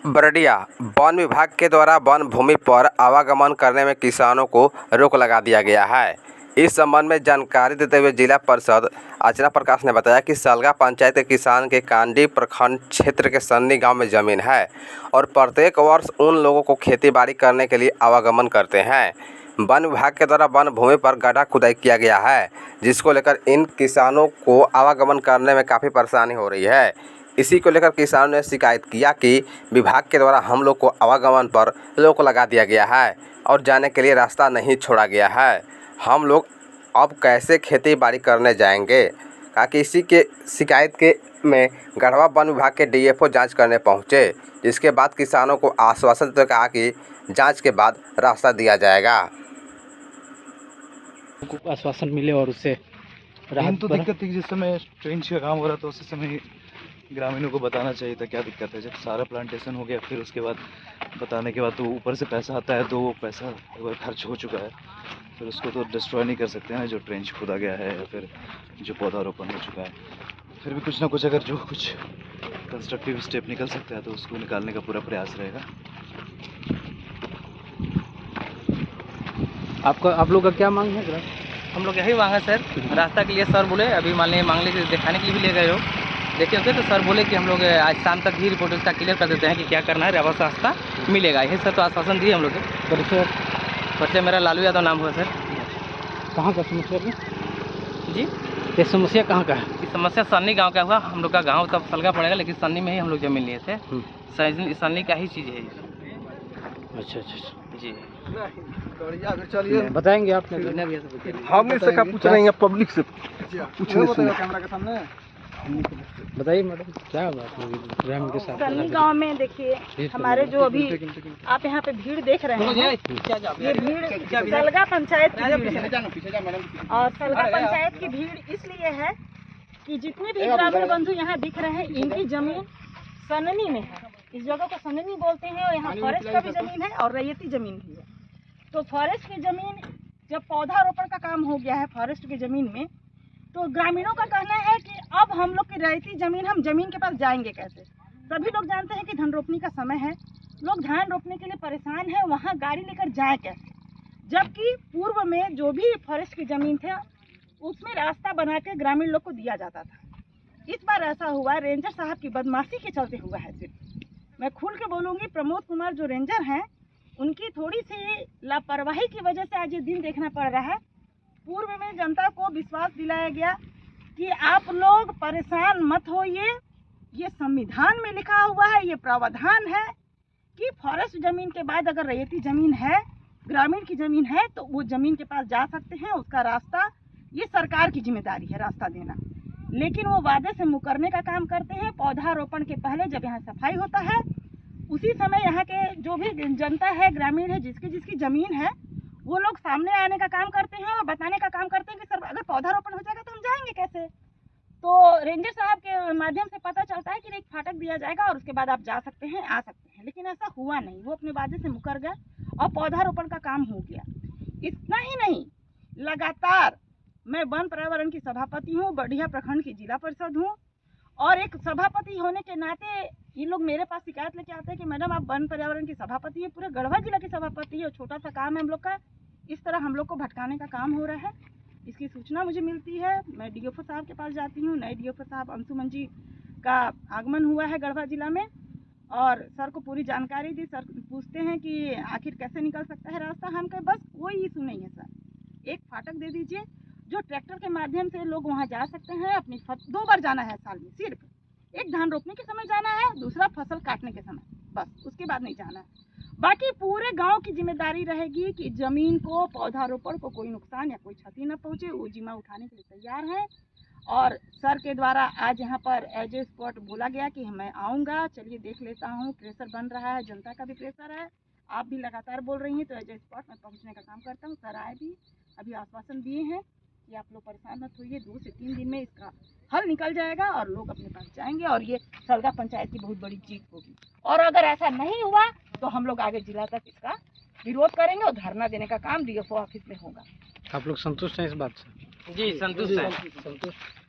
Bardia one विभाग के द्वारा वन भूमि पर आवागमन करने में किसानों को रोक लगा दिया गया है। इस संबंध में जानकारी देते हुए जिला परिषद अर्चना प्रकाश ने बताया कि सलगा पंचायत के किसान के कांडी प्रखंड क्षेत्र के सन्नी गांव में जमीन है और प्रत्येक वर्ष उन लोगों को खेती बाड़ी करने के लिए आवागमन करते हैं। वन विभाग के द्वारा वन भूमि पर गड्ढा खुदाई किया गया है, जिसको लेकर इन किसानों को आवागमन करने में काफ़ी परेशानी हो रही है। इसी को लेकर किसानों ने शिकायत किया कि विभाग के द्वारा हम लोग को आवागमन पर रोक लगा दिया गया है और जाने के लिए रास्ता नहीं छोड़ा गया है। हम लोग अब कैसे खेती बाड़ी करने जाएंगे? कहा कि इसी के शिकायत के में गढ़वा वन विभाग के डीएफओ जांच करने पहुंचे, जिसके बाद किसानों को आश्वासन देते कहा कि जांच के बाद रास्ता दिया जाएगा। आश्वासन मिले और उससे राहत तो दिक्कत थी। जिस समय ट्रेन का काम हो रहा था उसी समय ग्रामीणों को बताना चाहिए था क्या दिक्कत है। जब सारा प्लांटेशन हो गया फिर उसके बाद बताने के बाद तो ऊपर से पैसा आता है, तो वो पैसा एक बार खर्च हो चुका है, फिर उसको तो डिस्ट्रॉय नहीं कर सकते हैं। जो ट्रेंच खोदा गया है या फिर जो पौधारोपण हो चुका है, फिर भी कुछ ना कुछ अगर जो कुछ कंस्ट्रक्टिव स्टेप निकल सकता है तो उसको निकालने का पूरा प्रयास रहेगा। आप लोग का क्या मांग है? हम लोग यही मांगा सर, रास्ता के लिए सर बोले अभी मान लीजिए मांगने के दिखाने के लिए भी ले गए हो, देखिए होते तो सर बोले कि हम लोग आज शाम तक ही रिपोर्ट उसका क्लियर कर देते हैं कि क्या करना है, वापस रास्ता मिलेगा। यही सर तो आश्वासन दिए हम लोग को। परिचय मेरा लालू यादव नाम हुआ सर। कहाँ का समस्या है जी? ये समस्या कहाँ का है? इस समस्या सन्नी गांव का हुआ। हम लोग का गांव तब सलगा पड़ेगा, लेकिन सन्नी में ही हम लोग जमीन लिए थे। सन्नी का ही चीज़ है। अच्छा जी बताएंगे आप? हम इससे का पूछ रहे हैं पब्लिक से पूछने से। कैमरा के सामने बताइए मैडम, क्या बात है ग्रामीण के साथ? सन्नी गांव में देखिए हमारे जो अभी आप यहाँ पे भीड़ देख रहे हैं, ये भीड़ सलगा पंचायत की भीड़ है। और सलगा पंचायत की भीड़ इसलिए है कि जितने भी ग्रामीण बंधु यहाँ दिख रहे हैं, इनकी जमीन सन्नी में है। इस जगह को सन्नी बोलते हैं और यहाँ फॉरेस्ट का भी जमीन है और रैयती जमीन भी है। तो फॉरेस्ट की जमीन जब पौधारोपण का काम हो गया है फॉरेस्ट की जमीन में, तो ग्रामीणों का कहना है कि अब हम लोग की रैयती जमीन, हम जमीन के पास जाएंगे कैसे? सभी लोग जानते हैं कि धान रोपनी का समय है, लोग धान रोपने के लिए परेशान हैं, वहाँ गाड़ी लेकर जाएं कैसे? जबकि पूर्व में जो भी फॉरेस्ट की जमीन थे उसमें रास्ता बना के ग्रामीण लोग को दिया जाता था। इस बार ऐसा हुआ, रेंजर साहब की बदमाशी के चलते हुआ है। सिर्फ मैं खुल के बोलूँगी, प्रमोद कुमार जो रेंजर हैं उनकी थोड़ी सी लापरवाही की वजह से आज ये दिन देखना पड़ रहा है। पूर्व में जनता को विश्वास दिलाया गया कि आप लोग परेशान मत होइए, ये संविधान में लिखा हुआ है, ये प्रावधान है कि फॉरेस्ट जमीन के बाद अगर रैयती जमीन है, ग्रामीण की जमीन है, तो वो जमीन के पास जा सकते हैं। उसका रास्ता ये सरकार की जिम्मेदारी है रास्ता देना, लेकिन वो वादे से मुकरने का काम करते हैं। पौधारोपण के पहले जब यहाँ सफाई होता है, उसी समय यहाँ के जो भी जनता है, ग्रामीण है, जिसकी ज़मीन है, वो लोग सामने आने का काम करते हैं और बताने का काम करते हैं कि सर अगर पौधारोपण हो जाएगा तो हम जाएंगे कैसे? तो रेंजर साहब के माध्यम से पता चलता है कि एक फाटक दिया जाएगा और उसके बाद आप जा सकते हैं, आ सकते हैं, लेकिन ऐसा हुआ नहीं। वो अपने वादे से मुकर गए और पौधारोपण का काम हो गया। इतना ही नहीं, लगातार मैं वन पर्यावरण की सभापति हूँ, बरडिया प्रखंड की जिला परिषद हूँ, और एक सभापति होने के नाते ये लोग मेरे पास शिकायत लेके आते हैं कि मैडम आप वन पर्यावरण की सभापति है, पूरे गढ़वा जिला की सभापति है और छोटा सा काम है हम लोग का, इस तरह हम लोग को भटकाने का काम हो रहा है। इसकी सूचना मुझे मिलती है, मैं डीएफओ साहब के पास जाती हूँ। नए डीएफओ साहब अंशुमन जी का आगमन हुआ है गढ़वा जिला में, और सर को पूरी जानकारी दी। सर पूछते हैं कि आखिर कैसे निकल सकता है रास्ता। हम कहे बस कोई इशू नहीं है सर, एक फाटक दे दीजिए जो ट्रैक्टर के माध्यम से लोग वहाँ जा सकते हैं। अपनी 2 बार जाना है साल में, सिर्फ एक धान रोपने के समय जाना है, दूसरा फसल काटने के समय, बस उसके बाद नहीं जाना है। बाकी पूरे गांव की जिम्मेदारी रहेगी कि जमीन को, पौधारोपण को कोई नुकसान या कोई क्षति न पहुंचे, वो जिम्मा उठाने के लिए तैयार है। और सर के द्वारा आज यहाँ पर एज ए स्पॉट बोला गया कि मैं आऊँगा, चलिए देख लेता हूँ। प्रेशर बन रहा है, जनता का भी प्रेशर है, आप भी लगातार बोल रही हैं, तो एज ए स्पॉट मैं पहुँचने का काम करता हूँ। सर आए भी, अभी आश्वासन दिए हैं कि आप लोग परेशान मत होइए, 2 से 3 दिन में इसका हल निकल जाएगा और लोग अपने पास जाएंगे और ये सलगा पंचायत की बहुत बड़ी जीत होगी। और अगर ऐसा नहीं हुआ तो हम लोग आगे जिला तक इसका विरोध करेंगे और धरना देने का काम डीएफओ ऑफिस में होगा। आप लोग संतुष्ट हैं इस बात से? जी संतुष्ट है। संतुष्ट।